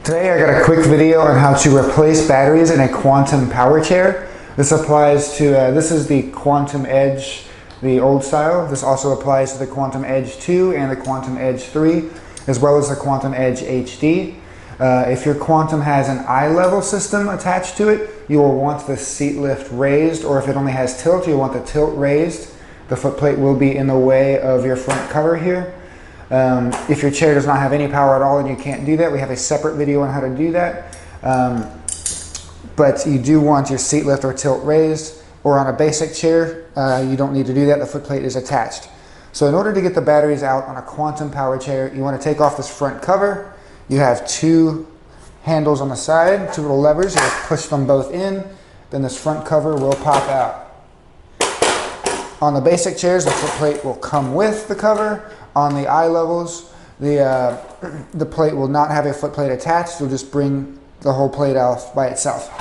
Today I got a quick video on how to replace batteries in a quantum power chair. This applies to, this is the Quantum Edge, the old style. This also applies to the Quantum Edge 2 and the Quantum Edge 3, as well as the Quantum Edge HD. If your Quantum has an eye level system attached to it, you will want the seat lift raised, or if it only has tilt, you want the tilt raised. The footplate will be in the way of your front cover here. If your chair does not have any power at all and you can't do that, we have a separate video on how to do that. But you do want your seat lift or tilt raised, or on a basic chair, you don't need to do that. The footplate is attached. So in order to get the batteries out on a quantum power chair, you want to take off this front cover. You have two handles on the side, two little levers. You just push them both in, then this front cover will pop out. On the basic chairs, the footplate will come with the cover. On the eye levels, the plate will not have a footplate attached. You'll just bring the whole plate out by itself.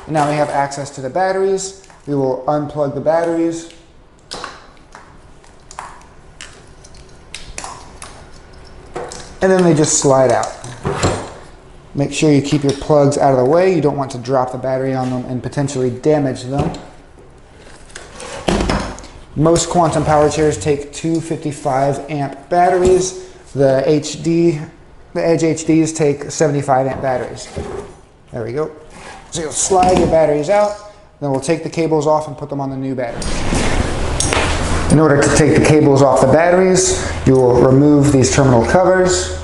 And now we have access to the batteries. We will unplug the batteries. And then they just slide out. Make sure you keep your plugs out of the way. You don't want to drop the battery on them and potentially damage them. Most quantum power chairs take 255 amp batteries. The Edge HDs take 75 amp batteries. There we go. So you'll slide your batteries out, then we'll take the cables off and put them on the new batteries. In order to take the cables off the batteries, you will remove these terminal covers.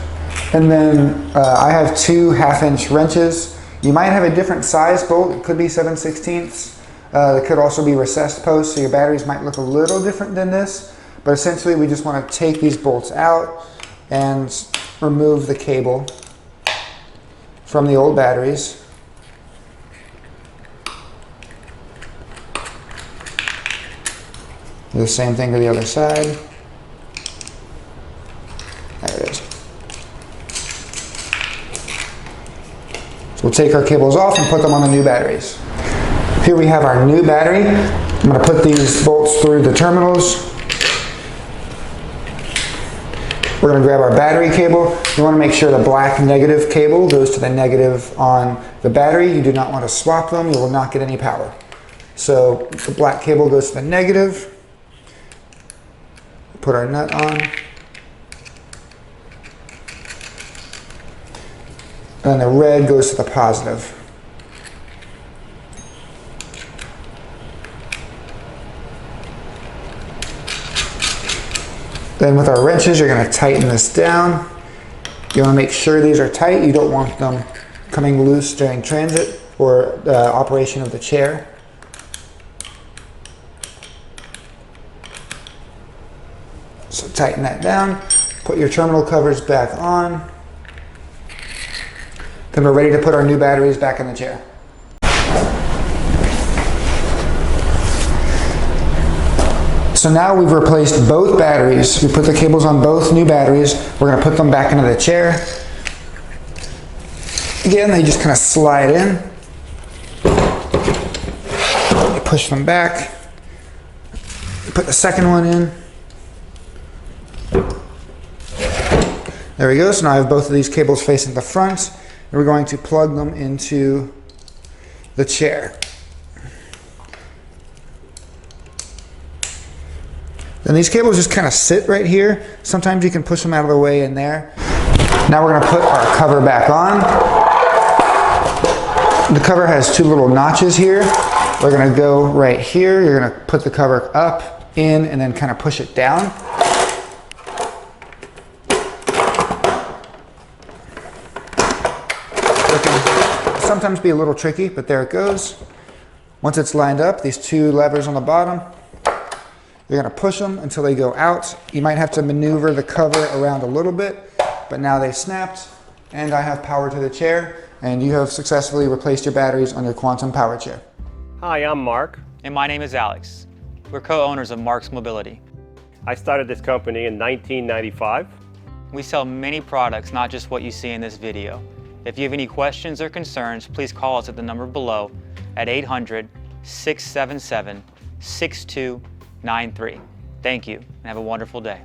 And then I have two 1/2-inch wrenches. You might have a different size bolt. It could be 7/16. It could also be recessed posts, so your batteries might look a little different than this. But essentially, we just want to take these bolts out and remove the cable from the old batteries. Do the same thing to the other side. There it is. So we'll take our cables off and put them on the new batteries. Here we have our new battery. I'm going to put these bolts through the terminals. We're going to grab our battery cable. You want to make sure the black negative cable goes to the negative on the battery. You do not want to swap them. You will not get any power. So the black cable goes to the negative. Put our nut on. And the red goes to the positive. Then with our wrenches, you're going to tighten this down. You want to make sure these are tight. You don't want them coming loose during transit or operation of the chair. So tighten that down. Put your terminal covers back on. Then we're ready to put our new batteries back in the chair. So now we've replaced both batteries. We put the cables on both new batteries. We're going to put them back into the chair. Again, they just kind of slide in. You push them back. You put the second one in. There we go. So now I have both of these cables facing the front. And we're going to plug them into the chair. And these cables just kind of sit right here. Sometimes you can push them out of the way in there. Now we're going to put our cover back on. The cover has two little notches here. We're going to go right here. You're going to put the cover up, in, and then kind of push it down. It can sometimes be a little tricky, but there it goes. Once it's lined up, these two levers on the bottom, you're going to push them until they go out. You might have to maneuver the cover around a little bit, but now they've snapped, and I have power to the chair, and you have successfully replaced your batteries on your quantum power chair. Hi, I'm Mark. And my name is Alex. We're co-owners of Marc's Mobility. I started this company in 1995. We sell many products, not just what you see in this video. If you have any questions or concerns, please call us at the number below at 800-677-6293. Thank you, and have a wonderful day.